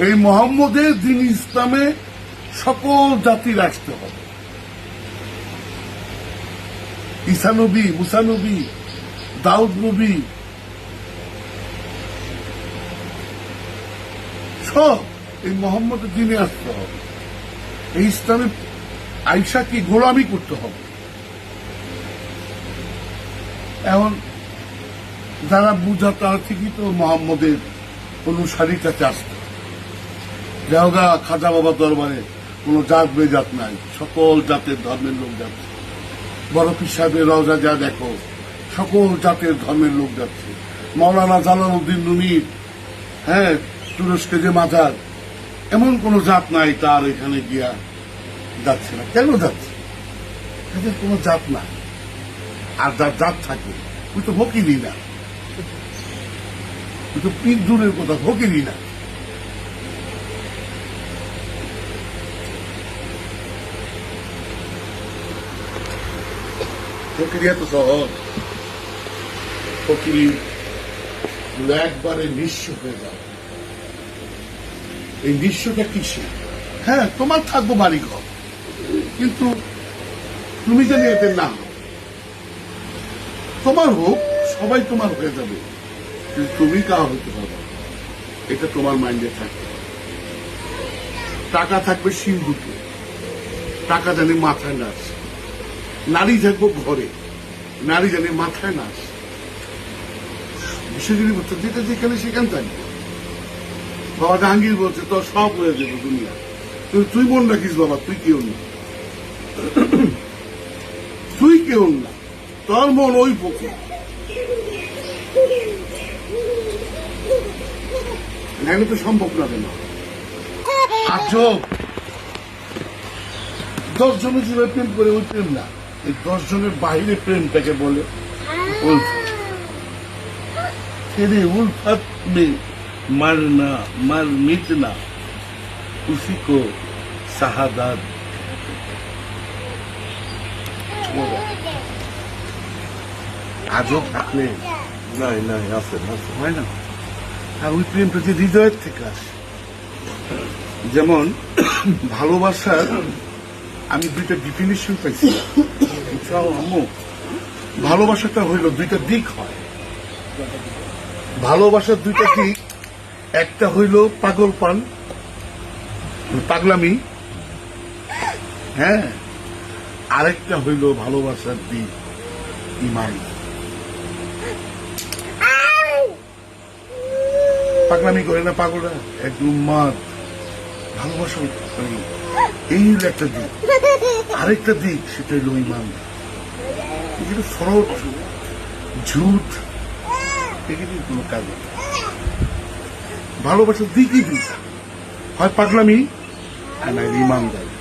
এই মোহাম্মদের দিন ইসলামে সকল জাতির আসতে হবে। ঈসা নবী, মুসা নবী, দাউদ নবী সব এই মোহাম্মদের দিনে আসতে হবে। এই ইসলামে আইসা কি গোলামি করতে হবে। এখন যারা বুঝা তারা ঠিকই তো মোহাম্মদের অনুসারীর কাছে আসতে। দেওগা খাজা বাবা দরবারে কোন জাত বেজাত নাই, সকল জাতের ধর্মের লোক যাচ্ছে। বড় পীর সাহেবের রওজা যা দেখো, সকল জাতের ধর্মের লোক যাচ্ছে। মাওলানা জালালউদ্দিন রুমির তুরস্কে যে মাজার, এমন কোন জাত নাই তার এখানে গিয়া যাচ্ছে না। কেন যাচ্ছে? এদের কোন জাত নাই। আর যার জাত থাকে তুই তো ভকিনি না, তুই তো পীর দূরের কথা, ভকিনি না। প্রক্রিয়া তো সহজ, ফকিরি একবারে নিঃস্ব হয়ে যাবে। এই নিঃস্বটা কিসে? তোমার থাকবো বাড়ি ঘর, কিন্তু তুমি জানি এদের না হও। তোমার হোক, সবাই তোমার হয়ে যাবে, কিন্তু তুমি কার হতে পারবে, এটা তোমার মাইন্ডে থাকবে। টাকা থাকবে সিন্ধুকে, টাকা জানি মাথায় না আসে। নারী থাকবো ঘরে, নারী জানি মাথায় না আসে। বিষয়গুলি বলছে যেটা যেখানে সেখানে থাকবে। বাবা জাহাঙ্গীর বলছে তোর সব হয়ে যাবে দুনিয়া, তুই মন রাখিস বাবা, তুই কেউ না, তুই কেউ না, তোর মন ওই পক্ষে। এখানে তো সম্ভব না। কেন আজব 10 জনের জন্য প্রেম করে, ওই প্রেম না। এই 10 জনের বাইরে প্রেমটাকে বলে उल्फत में मरना मर मिटना उसी को शहादत। আজব থাকলে নাই নাই আছে আছে হয় না। আর ওই প্রেমটা যে হৃদয়ের থেকে আসে। যেমন ভালোবাসার আমি 2টা ডিফিনিশন পাইছি। আম্মু, ভালোবাসাটা হইল 2টা দিক হয়। ভালোবাসার 2টা দিক, একটা হইল পাগলপান, পাগলামি, আরেকটা হইল ভালোবাসার দিক ইমান। পাগলামি করে না পাগলরা, একদম মাদ ভালোবাসা। এই হইল একটা দিক। আরেকটা দিক সেটা হইল ইমান। যেটা ফরড, ঝুট, এগুলির কোনো কাজ নেই। ভালোবাসার দিকই দিক, হয় পাগলামি আর না ইমানদারি।